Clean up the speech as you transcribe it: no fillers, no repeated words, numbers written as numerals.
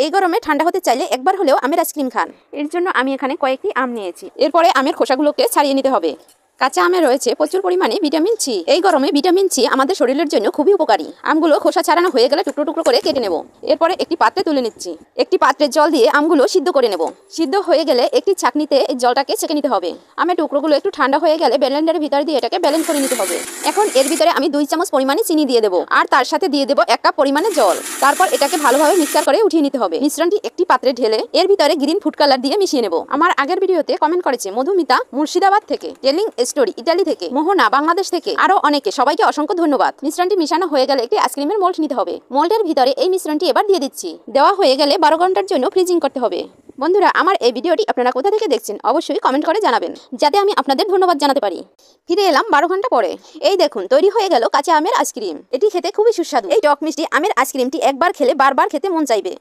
এই গরমে ঠান্ডা হতে চাইলে একবার হলেও আমের আইসক্রিম খান। এর জন্য আমি এখানে কয়েকটি আম নিয়েছি। এরপরে আমের খোসাগুলোকে ছাড়িয়ে নিতে হবে। কাঁচা আমে রয়েছে প্রচুর পরিমাণে ভিটামিন সি। এই গরমে ভিটামিন সি আমাদের শরীরের জন্য খুবই উপকারী। আমগুলো খোসা ছাড়ানো হয়ে গেলে টুকরো টুকরো করে কেটে নেব। এরপরে একটি পাত্রে তুলে নিচ্ছি। একটি পাত্রে জল দিয়ে আমগুলো সিদ্ধ করে নেব। সিদ্ধ হয়ে গেলে একটি ছাঁকনিতে এই জলটাকে ছেঁকে নিতে হবে। আমের টুকরোগুলো একটু ঠান্ডা হয়ে গেলে ব্লেন্ডারের ভিতরে দিয়ে এটাকে ব্লেন্ড করে নিতে হবে। এখন এর ভিতরে আমি 2 চামচ পরিমাণে চিনি দিয়ে দেবো আর তার সাথে দিয়ে দেবো 1 কাপ পরিমাণে জল। তারপর এটাকে ভালোভাবে মিক্সার করে উঠিয়ে নিতে হবে। মিশ্রণটি একটি পাত্রে ঢেলে এর ভিতরে গ্রিন ফুড কালার দিয়ে মিশিয়ে নেব। আমার আগের ভিডিওতে কমেন্ট করেছে মধুমিতা মুর্শিদাবাদ থেকে, টেলিং স্টোরি ইতালি থেকে, মোহনা বাংলাদেশ থেকে, আরো অনেকে। সবাইকে অসংখ্য ধন্যবাদ। মিশ্রণটি মিশানো হয়ে গেলে একটি আইসক্রিমের মোল্ড নিতে হবে। মোল্ডের ভিতরে এই মিশ্রণটি এবার দিয়ে দিচ্ছি। দেওয়া হয়ে গেলে 12 ঘন্টার জন্য ফ্রিজিং করতে হবে। বন্ধুরা, আমার এই ভিডিওটি আপনারা কোথা থেকে দেখছেন অবশ্যই কমেন্ট করে জানাবেন, যাতে আমি আপনাদের ধন্যবাদ জানাতে পারি। ফিরে এলাম 12 ঘন্টা পরে। এই দেখুন, তৈরি হয়ে গেল কাঁচা আমের আইসক্রিম। এটি খেতে খুবই সুস্বাদু। এই টক মিষ্টি আমের আইসক্রিমটি একবার খেলে বারবার খেতে মন চাইবে।